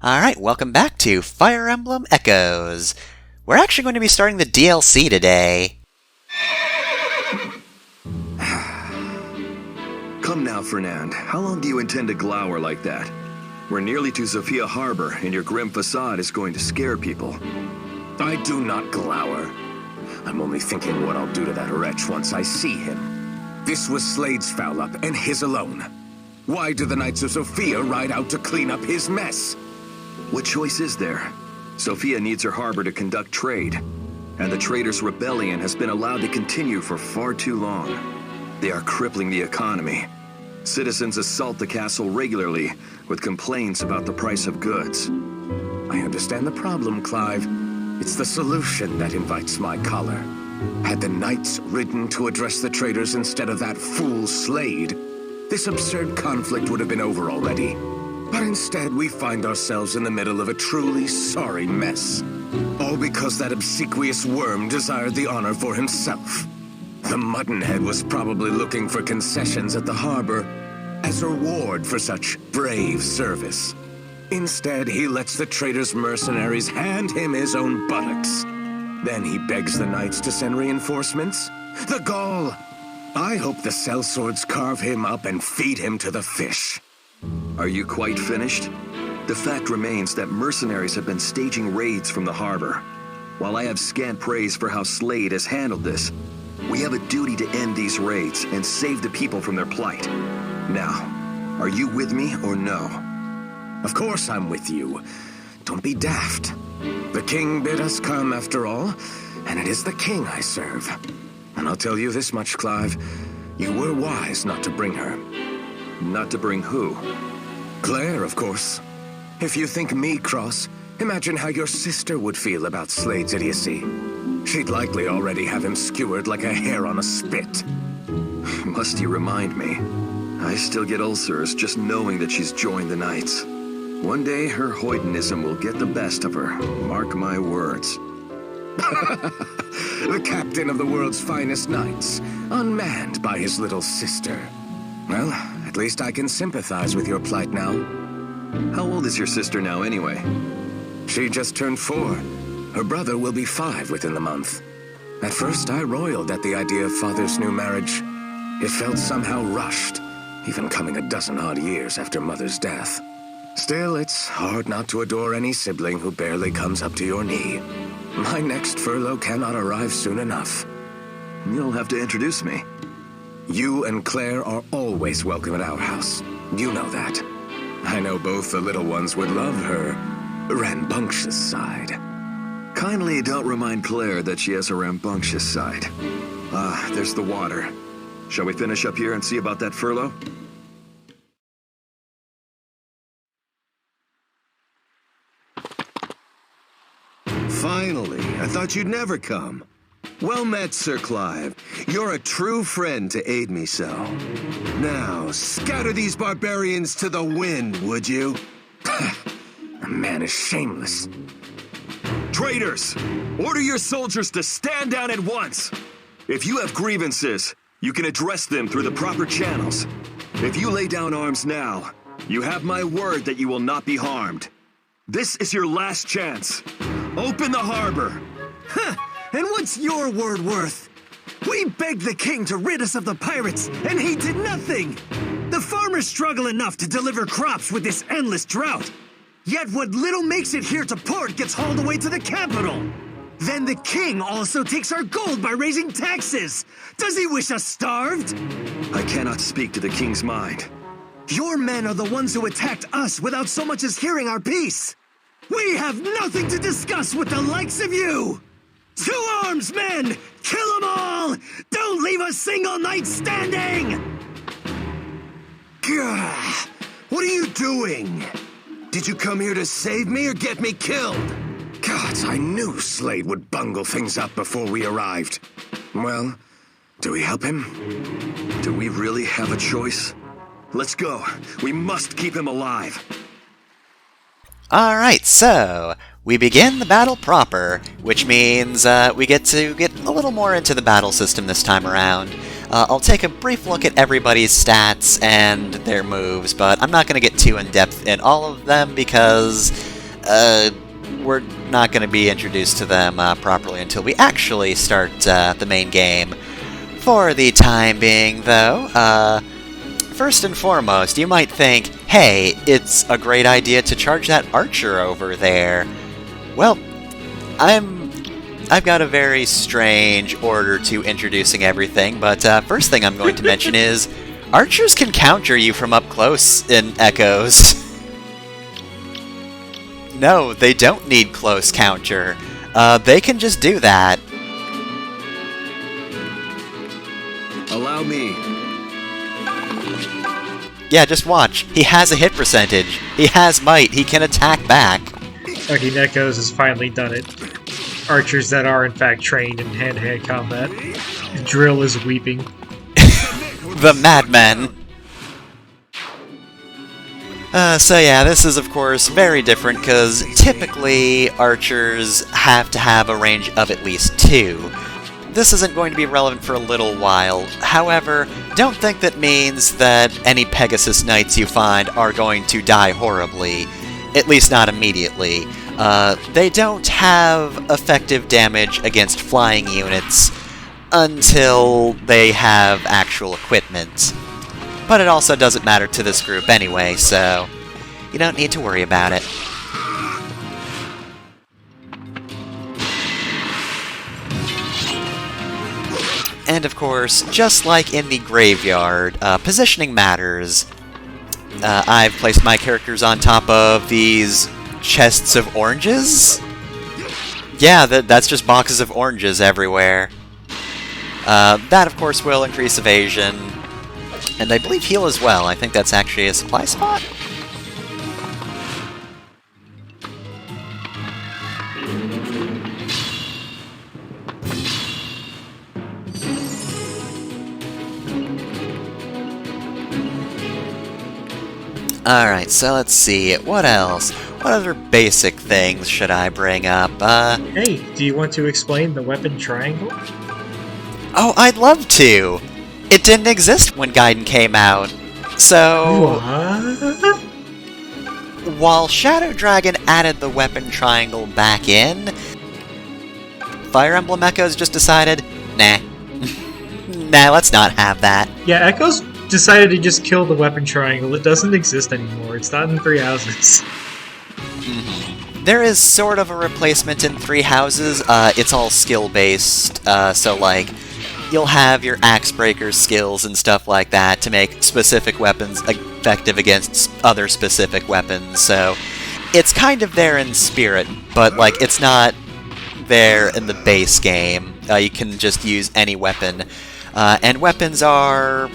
Alright, welcome back to Fire Emblem Echoes. We're actually going to be starting the DLC today. Come now, Fernand. How long do you intend to glower like that? We're nearly to Sophia Harbor, and your grim facade is going to scare people. I do not glower. I'm only thinking what I'll do to that wretch once I see him. This was Slayde's foul-up, and his alone. Why do the Knights of Sophia ride out to clean up his mess? What choice is there? Sophia needs her harbor to conduct trade, and the traders' rebellion has been allowed to continue for far too long. They are crippling the economy. Citizens assault the castle regularly with complaints about the price of goods. I understand the problem, Clive. It's the solution that invites my collar. Had the Knights ridden to address the traders instead of that fool Slayde, this absurd conflict would have been over already. But instead, we find ourselves in the middle of a truly sorry mess. All because that obsequious worm desired the honor for himself. The Muttonhead was probably looking for concessions at the harbor as a reward for such brave service. Instead, he lets the trader's mercenaries hand him his own buttocks. Then he begs the knights to send reinforcements. The gall! I hope the sellswords carve him up and feed him to the fish. Are you quite finished? The fact remains that mercenaries have been staging raids from the harbor. While I have scant praise for how Slayde has handled this, we have a duty to end these raids and save the people from their plight. Now, are you with me or no? Of course I'm with you. Don't be daft. The king bid us come after all, and it is the king I serve. And I'll tell you this much, Clive. You were wise not to bring her. Not to bring who? Claire, of course. If you think me cross, imagine how your sister would feel about Slayde's idiocy. She'd likely already have him skewered like a hare on a spit. Must you remind me? I still get ulcers just knowing that she's joined the Knights. One day her hoydenism will get the best of her. Mark my words. The captain of the world's finest knights, unmanned by his little sister. Well, at least I can sympathize with your plight now. How old is your sister now, anyway? She just turned 4. Her brother will be 5 within the month. At first, I roiled at the idea of father's new marriage. It felt somehow rushed, even coming a dozen-odd years after mother's death. Still, it's hard not to adore any sibling who barely comes up to your knee. My next furlough cannot arrive soon enough. You'll have to introduce me. You and Claire are always welcome at our house. You know that. I know both the little ones would love her rambunctious side. Kindly don't remind Claire that she has a rambunctious side. Ah, there's the water. Shall we finish up here and see about that furlough? Finally, I thought you'd never come. Well met, Sir Clive. You're a true friend to aid me so. Now, scatter these barbarians to the wind, would you? The man is shameless. Traitors! Order your soldiers to stand down at once! If you have grievances, you can address them through the proper channels. If you lay down arms now, you have my word that you will not be harmed. This is your last chance. Open the harbor! Huh! And what's your word worth? We begged the king to rid us of the pirates, and he did nothing! The farmers struggle enough to deliver crops with this endless drought. Yet what little makes it here to port gets hauled away to the capital. Then the king also takes our gold by raising taxes. Does he wish us starved? I cannot speak to the king's mind. Your men are the ones who attacked us without so much as hearing our peace. We have nothing to discuss with the likes of you! To arms, men! Kill them all! Don't leave a single knight standing! Gah! What are you doing? Did you come here to save me or get me killed? Gods, I knew Slayde would bungle things up before we arrived. Well, do we help him? Do we really have a choice? Let's go. We must keep him alive. Alright, so we begin the battle proper, which means we get to get a little more into the battle system this time around. I'll take a brief look at everybody's stats and their moves, but I'm not going to get too in-depth in all of them because we're not going to be introduced to them properly until we actually start the main game. For the time being, though, first and foremost, you might think, hey, it's a great idea to charge that archer over there. Well, I've got a very strange order to introducing everything, but first thing I'm going to mention is archers can counter you from up close in Echoes. No, they don't need close counter. They can just do that. Allow me. Yeah, just watch. He has a hit percentage. He has might. He can attack back. Fucking Echoes has finally done it. Archers that are in fact trained in hand-to-hand combat. Drill is weeping. The madmen. So yeah, this is of course very different because typically archers have to have a range of at least 2. This isn't going to be relevant for a little while. However, don't think that means that any Pegasus Knights you find are going to die horribly. At least not immediately. They don't have effective damage against flying units until they have actual equipment. But it also doesn't matter to this group anyway, so you don't need to worry about it. And of course, just like in the graveyard, positioning matters. I've placed my characters on top of these chests of oranges. Yeah, that's just boxes of oranges everywhere. That, of course, will increase evasion. And I believe heal as well. I think that's actually a supply spot. Alright, so let's see. What else? What other basic things should I bring up? Hey, do you want to explain the weapon triangle? Oh, I'd love to! It didn't exist when Gaiden came out. So... What? While Shadow Dragon added the weapon triangle back in, Fire Emblem Echoes just decided, nah. Nah, let's not have that. Yeah, Echoes decided to just kill the weapon triangle. It doesn't exist anymore. It's not in 3 houses. There is sort of a replacement in 3 houses. It's all skill-based, so like, you'll have your axe breaker skills and stuff like that to make specific weapons effective against other specific weapons, so it's kind of there in spirit, but like, it's not there in the base game. You can just use any weapon. And weapons are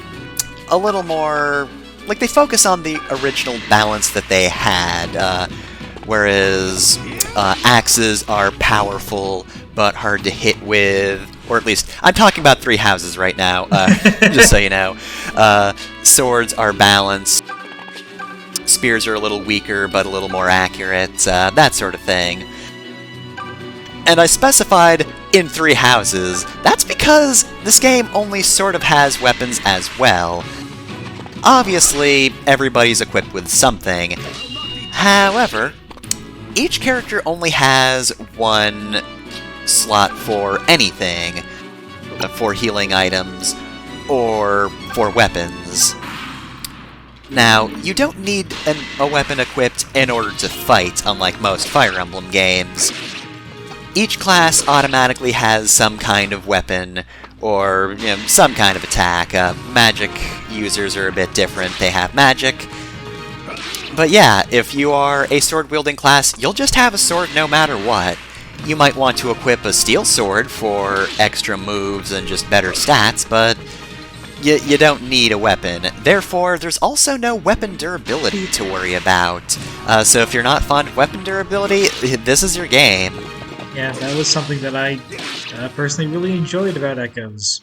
a little more... like, they focus on the original balance that they had, whereas axes are powerful but hard to hit with, or at least, I'm talking about 3 houses right now, just so you know. Swords are balanced, spears are a little weaker but a little more accurate, that sort of thing. And I specified in 3 houses. That's because this game only sort of has weapons as well. Obviously, everybody's equipped with something. However, each character only has 1 slot for anything, for healing items, or for weapons. Now, you don't need a weapon equipped in order to fight, unlike most Fire Emblem games. Each class automatically has some kind of weapon, or some kind of attack. Magic users are a bit different, they have magic. But yeah, if you are a sword-wielding class, you'll just have a sword no matter what. You might want to equip a steel sword for extra moves and just better stats, but you don't need a weapon. Therefore, there's also no weapon durability to worry about. So if you're not fond of weapon durability, this is your game. Yeah, that was something that I personally really enjoyed about Echoes.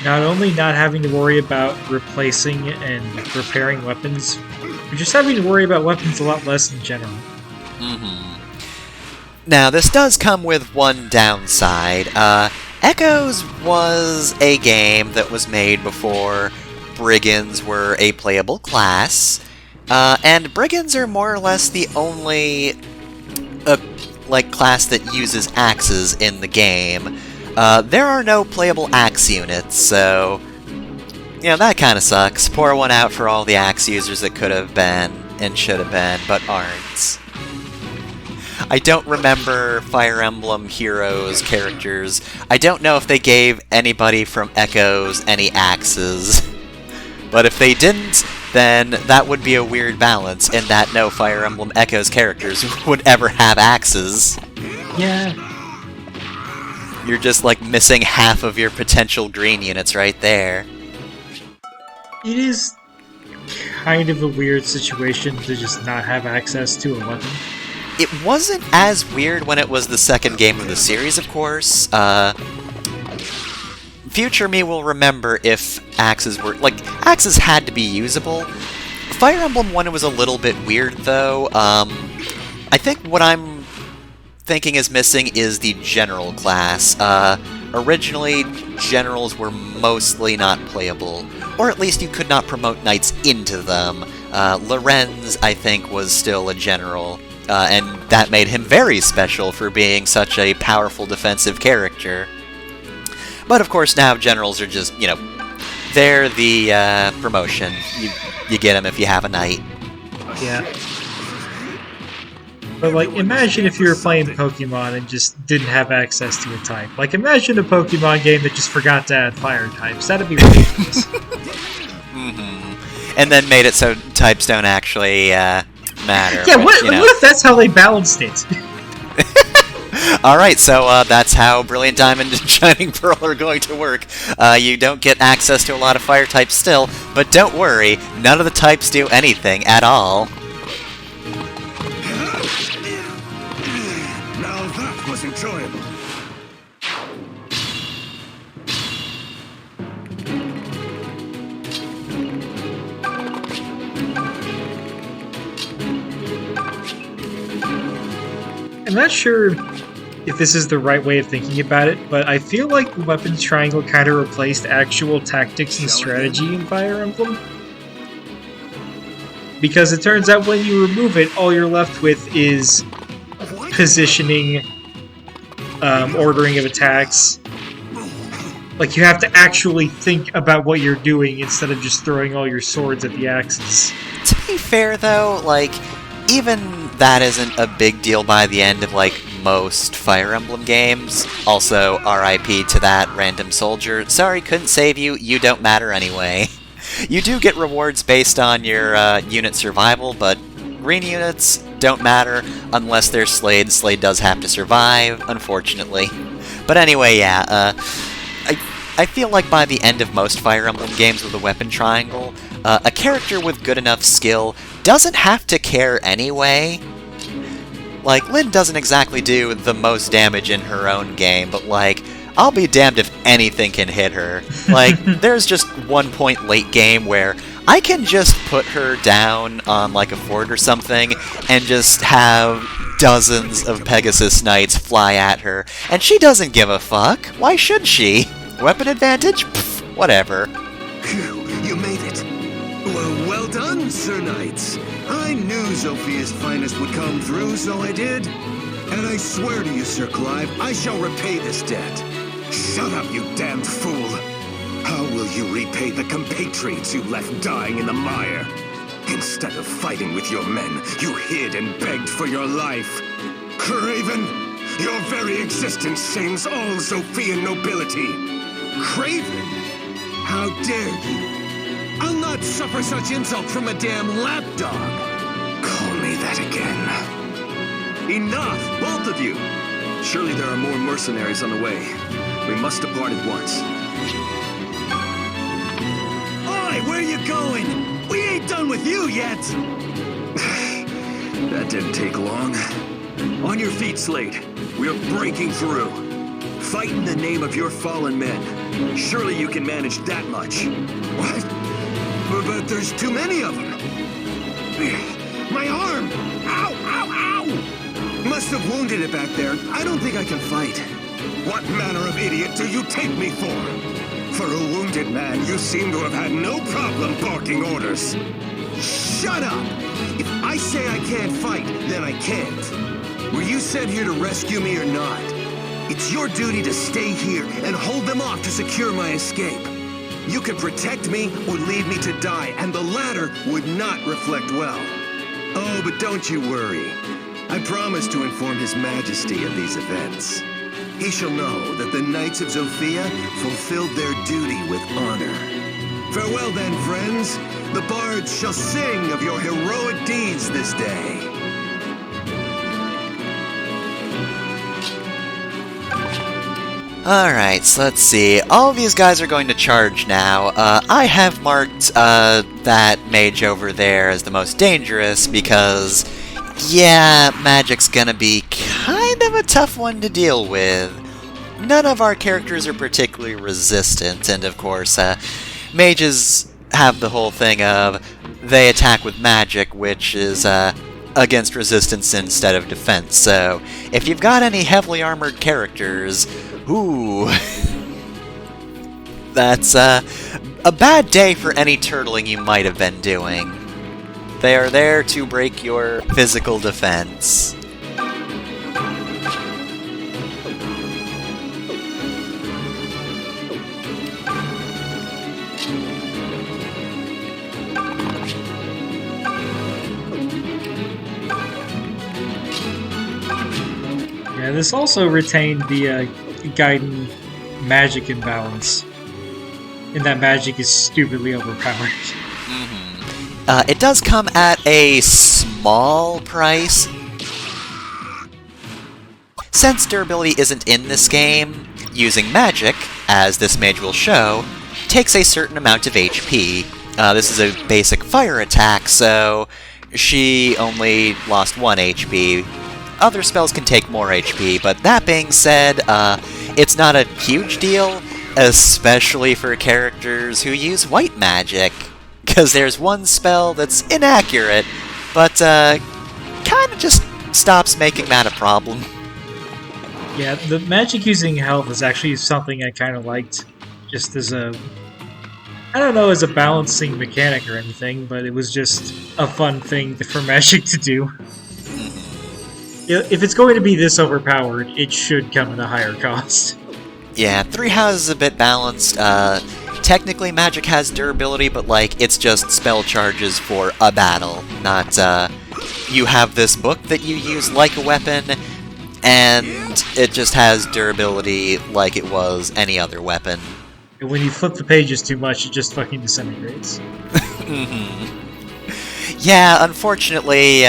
Not only not having to worry about replacing and repairing weapons, but just having to worry about weapons a lot less in general. Now, this does come with one downside. Echoes was a game that was made before Brigands were a playable class, And brigands are more or less the only class that uses axes in the game. There are no playable axe units, so that kind of sucks. Pour one out for all the axe users that could have been and should have been, but aren't. I don't remember Fire Emblem Heroes characters. I don't know if they gave anybody from Echoes any axes. But if they didn't, then that would be a weird balance in that no Fire Emblem Echoes characters would ever have axes. Yeah. You're just, missing half of your potential green units right there. It is kind of a weird situation to just not have access to a weapon. It wasn't as weird when it was the second game of the series, of course. Future me will remember if axes were... axes had to be usable. Fire Emblem 1 was a little bit weird, though. I think what I'm thinking is missing is the general class. Originally, generals were mostly not playable. Or at least you could not promote knights into them. Lorenz, I think, was still a general. And that made him very special for being such a powerful defensive character. But of course now generals are just, they're the promotion. You get them if you have a knight. Yeah. But, imagine if you were playing Pokemon and just didn't have access to a type. Imagine a Pokemon game that just forgot to add fire types. That'd be ridiculous. Mm-hmm. And then made it so types don't actually matter. Yeah, but, what if that's how they balanced it? Alright, so that's how Brilliant Diamond and Shining Pearl are going to work. You don't get access to a lot of fire types still, but don't worry, none of the types do anything at all. Now that was enjoyable. I'm not sure if this is the right way of thinking about it, but I feel like the weapons triangle kind of replaced actual tactics and strategy in Fire Emblem. Because it turns out when you remove it, all you're left with is positioning, ordering of attacks. You have to actually think about what you're doing instead of just throwing all your swords at the axes. To be fair, though, even that isn't a big deal by the end of, most Fire Emblem games. Also, RIP to that random soldier. Sorry, couldn't save you. You don't matter anyway. You do get rewards based on your unit survival, but green units don't matter unless they're Slayde. Slayde does have to survive, unfortunately. But anyway, yeah, I feel like by the end of most Fire Emblem games with a weapon triangle, a character with good enough skill doesn't have to care anyway. Lyn doesn't exactly do the most damage in her own game, but I'll be damned if anything can hit her. There's just one point late game where I can just put her down on a fort or something and just have dozens of Pegasus Knights fly at her, and she doesn't give a fuck. Why should she? Weapon advantage? Pfft, whatever. Phew, you made it. Well done, Sir Knights. I knew Zophia's finest would come through, so I did. And I swear to you, Sir Clive, I shall repay this debt. Shut up, you damned fool. How will you repay the compatriots you left dying in the mire? Instead of fighting with your men, you hid and begged for your life. Craven, your very existence shames all Zophian nobility. Craven? How dare you? I'll not suffer such insult from a damn lapdog. Call me that again. Enough, both of you! Surely there are more mercenaries on the way. We must depart at once. Oi, where you going? We ain't done with you yet! That didn't take long. On your feet, Slayde. We are breaking through. Fight in the name of your fallen men. Surely you can manage that much. What? But there's too many of them. My arm! Ow, ow, ow! Must have wounded it back there. I don't think I can fight. What manner of idiot do you take me for? For a wounded man, you seem to have had no problem barking orders. Shut up! If I say I can't fight, then I can't. Were you sent here to rescue me or not? It's your duty to stay here and hold them off to secure my escape. You can protect me or leave me to die, and the latter would not reflect well. Oh, but don't you worry. I promise to inform His Majesty of these events. He shall know that the Knights of Zofia fulfilled their duty with honor. Farewell then, friends. The bards shall sing of your heroic deeds this day. Alright, so let's see. All of these guys are going to charge now. I have marked that mage over there as the most dangerous because, yeah, magic's gonna be kind of a tough one to deal with. None of our characters are particularly resistant, and of course, mages have the whole thing of they attack with magic, which is against resistance instead of defense. So, if you've got any heavily armored characters, ooh, that's a bad day for any turtling you might have been doing. They are there to break your physical defense. Yeah, this also retained the Gaiden magic imbalance, and that magic is stupidly overpowered. It does come at a small price. Since durability isn't in this game, using magic, as this mage will show, takes a certain amount of HP. This is a basic fire attack, so she only lost 1 HP. Other spells can take more HP, but that being said, it's not a huge deal, especially for characters who use white magic, because there's one spell that's inaccurate, but kind of just stops making that a problem. Yeah, the magic using health is actually something I kind of liked, just as a, I don't know, as a balancing mechanic or anything, but it was just a fun thing for magic to do. If it's going to be this overpowered, it should come at a higher cost. Yeah, 3 houses is a bit balanced. Technically, magic has durability, but, like, it's just spell charges for a battle, not, you have this book that you use like a weapon, and it just has durability like it was any other weapon. And when you flip the pages too much, it just fucking disintegrates. Yeah, unfortunately,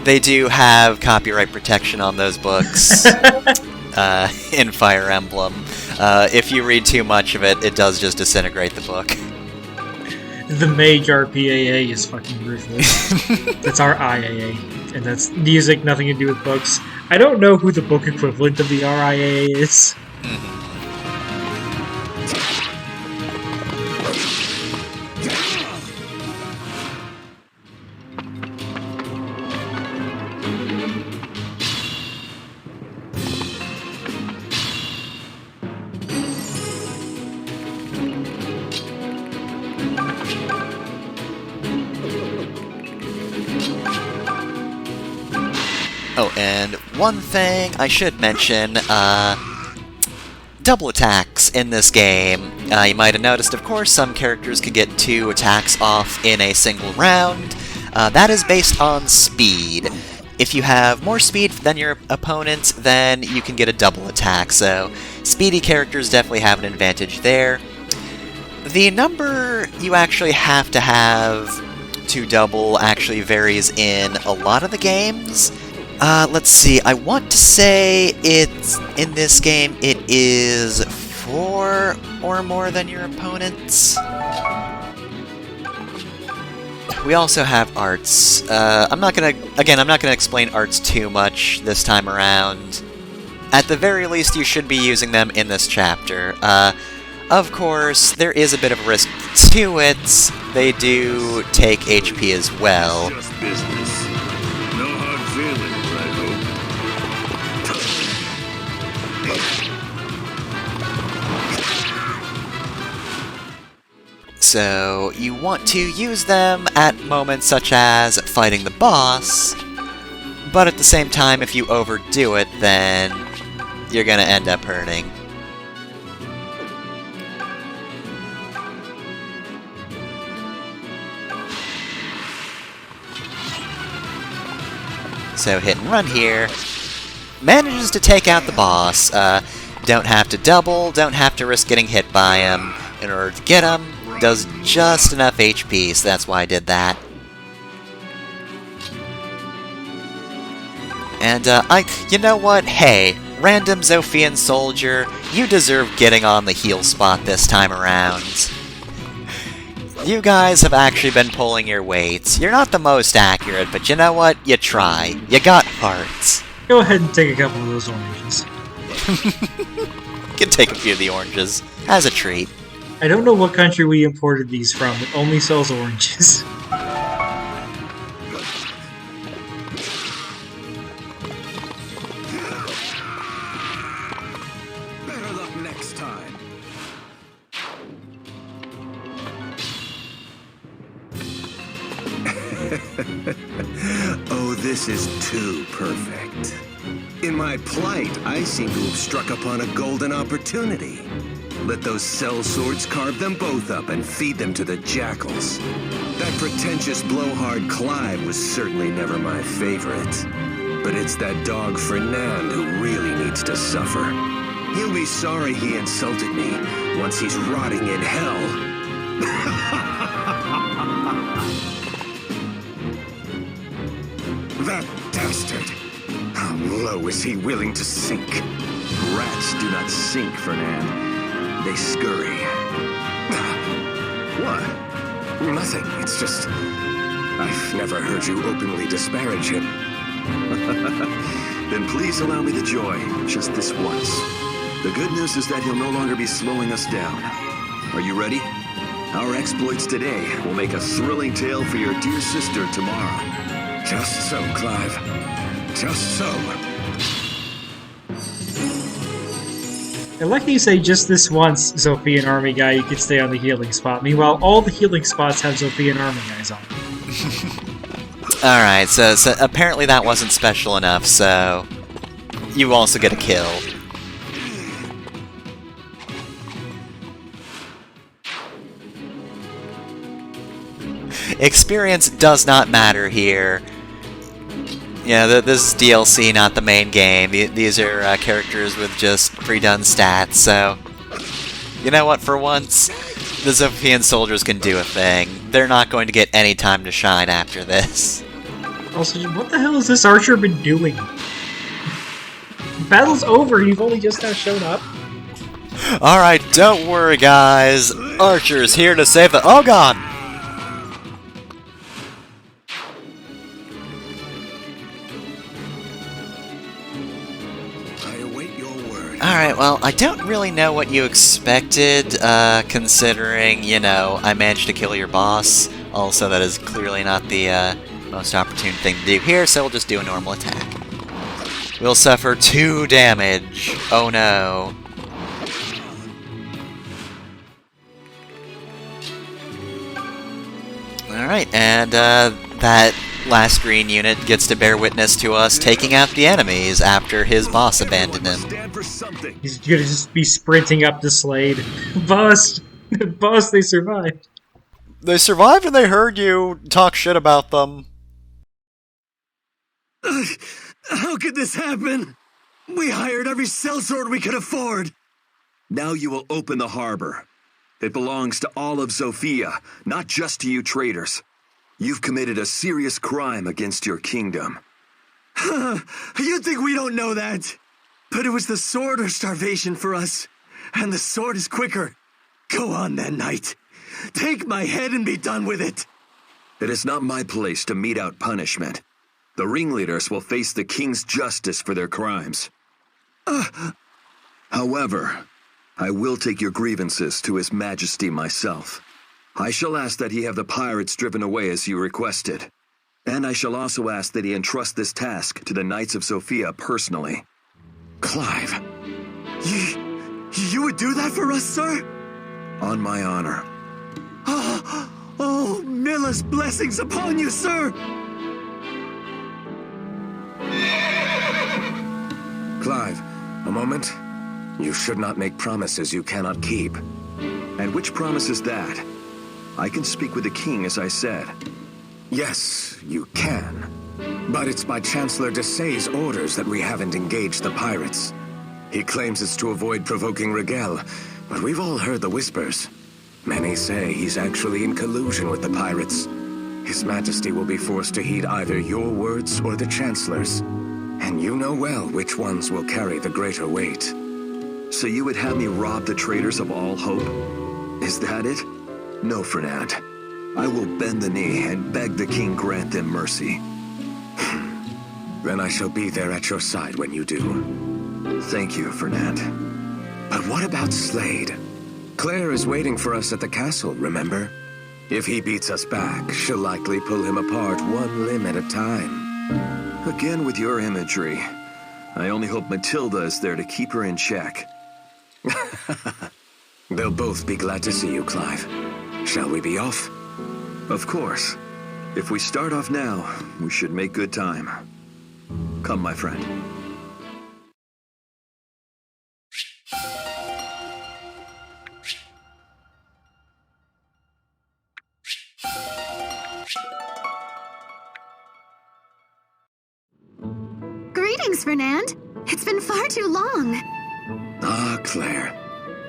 they do have copyright protection on those books in Fire Emblem. If you read too much of it, it does just disintegrate the book. The Mage RPAA is fucking ruthless. That's our IAA, and that's music, nothing to do with books. I don't know who the book equivalent of the RIAA is. Oh, and one thing I should mention, double attacks in this game. You might have noticed, of course, some characters can get 2 attacks off in a single round. That is based on speed. If you have more speed than your opponent, then you can get a double attack, so speedy characters definitely have an advantage there. The number you actually have to double actually varies in a lot of the games. Let's see, I want to say it's, in this game, it is 4 or more than your opponents. We also have arts. I'm not gonna explain arts too much this time around. At the very least, you should be using them in this chapter. Of course, there is a bit of a risk to it. They do take HP as well. Just business. No hard feelings, I hope. So you want to use them at moments such as fighting the boss, but at the same time, if you overdo it, then you're gonna end up hurting. So hit and run here. Manages to take out the boss. Don't have to double, don't have to risk getting hit by him. In order to get him, does just enough HP, so that's why I did that. And, you know what? Hey, random Zophian soldier, you deserve getting on the heal spot this time around. You guys have actually been pulling your weights. You're not the most accurate, but you know what? You try. You got hearts. Go ahead and take a couple of those oranges. You can take a few of the oranges, as a treat. I don't know what country we imported these from. It only sells oranges. Better luck next time. Oh, this is too perfect. In my plight, I seem to have struck upon a golden opportunity. Let those sellswords carve them both up and feed them to the jackals. That pretentious blowhard Clive was certainly never my favorite. But it's that dog Fernand who really needs to suffer. He'll be sorry he insulted me once he's rotting in hell. That dastard! How low is he willing to sink? Rats do not sink, Fernand. They scurry. What? Nothing. It's just... I've never heard you openly disparage him. Then please allow me the joy, just this once. The good news is that he'll no longer be slowing us down. Are you ready? Our exploits today will make a thrilling tale for your dear sister tomorrow. Just so, Clive. Just so. I like that you say just this once, Zophian army guy, you can stay on the healing spot. Meanwhile, all the healing spots have Zophian army guys on. Alright, so apparently that wasn't special enough, so you also get a kill. Experience does not matter here. Yeah, this is DLC, not the main game. These are characters with just pre-done stats, so... You know what, for once, the Zophian soldiers can do a thing. They're not going to get any time to shine after this. Also, what the hell has this archer been doing? Battle's over, you've only just now shown up? Alright, don't worry, guys. Archer's here to save the... Oh god! Alright, well, I don't really know what you expected, considering, you know, I managed to kill your boss. Also, that is clearly not the most opportune thing to do here, so we'll just do a normal attack. We'll suffer 2 damage. Oh no. Alright, and that last green unit gets to bear witness to us taking out the enemies after his boss abandoned him. He's gonna just be sprinting up to Slayde. Boss! Boss, they survived. They survived and they heard you talk shit about them. How could this happen? We hired every sellsword we could afford. Now you will open the harbor. It belongs to all of Zofia, not just to you traitors. You've committed a serious crime against your kingdom. You think we don't know that? But it was the sword or starvation for us. And the sword is quicker. Go on then, knight. Take my head and be done with it. It is not my place to mete out punishment. The ringleaders will face the king's justice for their crimes. However, I will take your grievances to His Majesty myself. I shall ask that he have the pirates driven away as you requested. And I shall also ask that he entrust this task to the Knights of Sophia personally. Clive, you would do that for us, sir? On my honor. Oh, Oh, Milla's blessings upon you, sir! Clive, a moment. You should not make promises you cannot keep. And which promise is that? I can speak with the king, as I said. Yes, you can. But it's by Chancellor Desay's orders that we haven't engaged the pirates. He claims it's to avoid provoking Rigel, but we've all heard the whispers. Many say he's actually in collusion with the pirates. His Majesty will be forced to heed either your words or the Chancellor's. And you know well which ones will carry the greater weight. So you would have me rob the traitors of all hope? Is that it? No, Fernand. I will bend the knee and beg the king grant them mercy. Then I shall be there at your side when you do. Thank you, Fernand. But what about Slayde? Claire is waiting for us at the castle, remember? If he beats us back, she'll likely pull him apart one limb at a time. Again with your imagery. I only hope Matilda is there to keep her in check. They'll both be glad to see you, Clive. Shall we be off? Of course. If we start off now, we should make good time. Come, my friend. Greetings, Fernand. It's been far too long. Ah, Claire.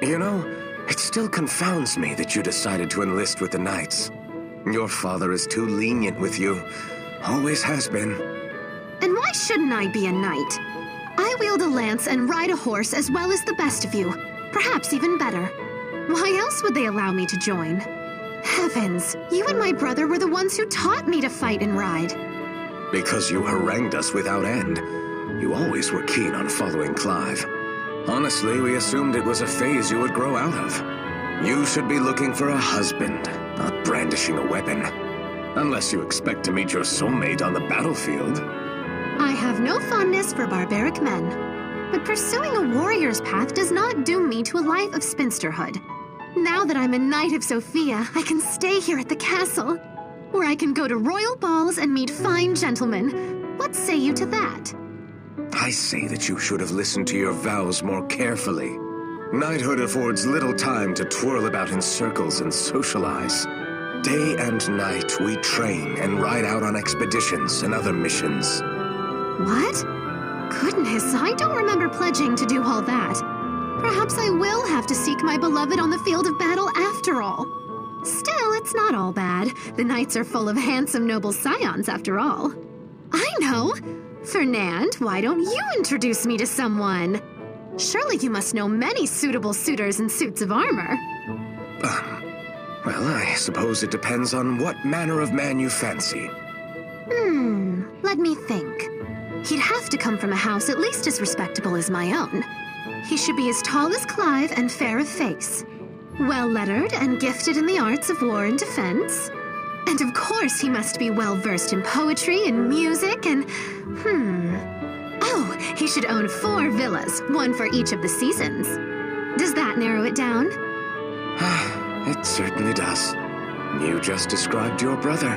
You know, it still confounds me that you decided to enlist with the Knights. Your father is too lenient with you. Always has been. And why shouldn't I be a knight? I wield a lance and ride a horse as well as the best of you. Perhaps even better. Why else would they allow me to join? Heavens, you and my brother were the ones who taught me to fight and ride. Because you harangued us without end. You always were keen on following Clive. Honestly, we assumed it was a phase you would grow out of. You should be looking for a husband, not brandishing a weapon. Unless you expect to meet your soulmate on the battlefield. I have no fondness for barbaric men, but pursuing a warrior's path does not doom me to a life of spinsterhood. Now that I'm a Knight of Sophia, I can stay here at the castle, where I can go to royal balls and meet fine gentlemen. What say you to that? I say that you should have listened to your vows more carefully. Knighthood affords little time to twirl about in circles and socialize. Day and night we train and ride out on expeditions and other missions. What? Goodness, I don't remember pledging to do all that. Perhaps I will have to seek my beloved on the field of battle after all. Still, it's not all bad. The knights are full of handsome, noble scions after all. I know! Fernand, why don't you introduce me to someone? Surely you must know many suitable suitors in suits of armor. Well, I suppose it depends on what manner of man you fancy. Let me think. He'd have to come from a house at least as respectable as my own. He should be as tall as Clive and fair of face. Well-lettered and gifted in the arts of war and defense. And of course he must be well-versed in poetry and music and... Oh, he should own 4 villas, one for each of the seasons. Does that narrow it down? It certainly does. You just described your brother.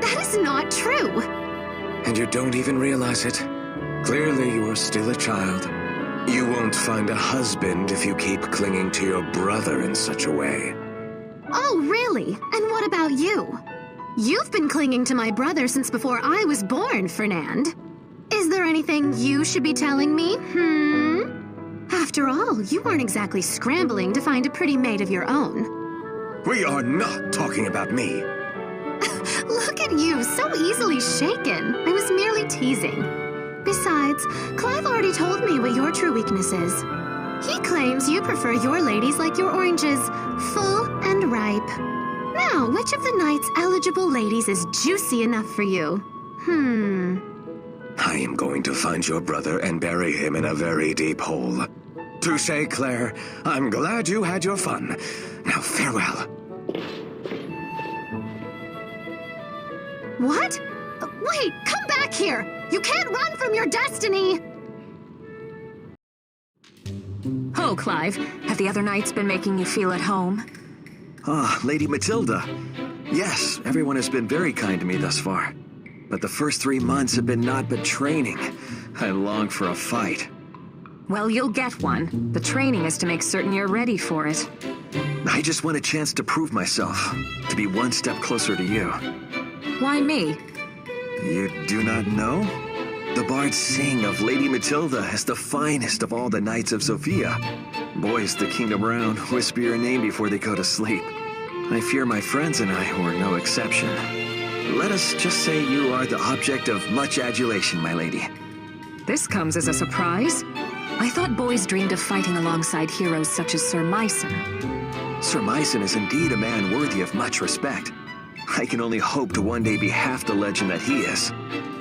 That is not true. And you don't even realize it. Clearly you are still a child. You won't find a husband if you keep clinging to your brother in such a way. Oh, really? And what about you? You've been clinging to my brother since before I was born, Fernand. Is there anything you should be telling me, After all, you weren't exactly scrambling to find a pretty mate of your own. We are not talking about me. Look at you, so easily shaken. I was merely teasing. Besides, Clive already told me what your true weakness is. He claims you prefer your ladies like your oranges, full and ripe. Now, which of the knight's eligible ladies is juicy enough for you? I am going to find your brother and bury him in a very deep hole. Touché, Claire. I'm glad you had your fun. Now, farewell. What? Wait, come back here! You can't run from your destiny! Oh, Clive, have the other knights been making you feel at home? Ah, Lady Matilda. Yes, everyone has been very kind to me thus far. But the first 3 months have been naught but training. I long for a fight. Well, you'll get one. The training is to make certain you're ready for it. I just want a chance to prove myself, to be one step closer to you. Why me? You do not know? The bards sing of Lady Matilda as the finest of all the knights of Sophia. Boys the kingdom round whisper your name before they go to sleep. I fear my friends and I were no exception. Let us just say you are the object of much adulation, my lady. This comes as a surprise. I thought boys dreamed of fighting alongside heroes such as Sir Myson. Sir Myson is indeed a man worthy of much respect. I can only hope to one day be half the legend that he is.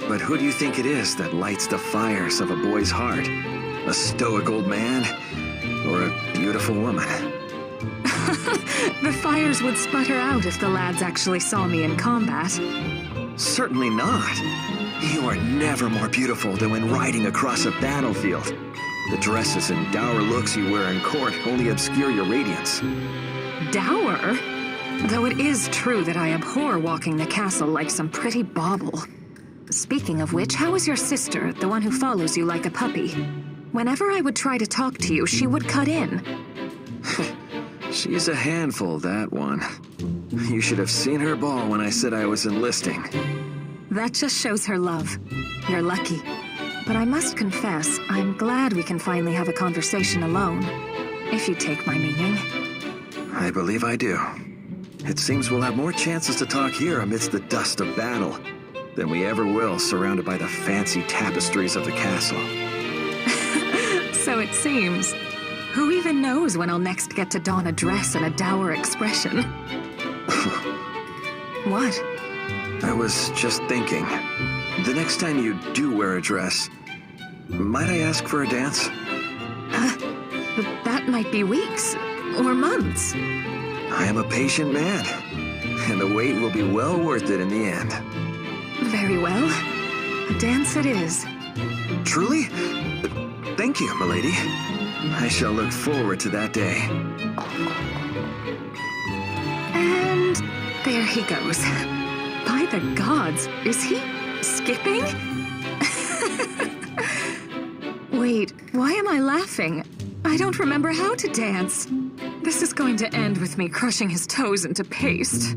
But who do you think it is that lights the fires of a boy's heart? A stoic old man or a beautiful woman? The fires would sputter out if the lads actually saw me in combat. Certainly not. You are never more beautiful than when riding across a battlefield. The dresses and dour looks you wear in court only obscure your radiance. Dour? Though it is true that I abhor walking the castle like some pretty bauble. Speaking of which, how is your sister, the one who follows you like a puppy? Whenever I would try to talk to you, she would cut in. She's a handful, that one. You should have seen her bawl when I said I was enlisting. That just shows her love. You're lucky. But I must confess, I'm glad we can finally have a conversation alone. If you take my meaning. I believe I do. It seems we'll have more chances to talk here amidst the dust of battle than we ever will surrounded by the fancy tapestries of the castle. So it seems. Who even knows when I'll next get to don a dress and a dour expression? What? I was just thinking. The next time you do wear a dress, might I ask for a dance? That might be weeks or months. I am a patient man, and the wait will be well worth it in the end. Very well. A dance it is. Truly? Thank you, milady. I shall look forward to that day. And there he goes. By the gods, is he skipping? Wait, why am I laughing? I don't remember how to dance. This is going to end with me crushing his toes into paste.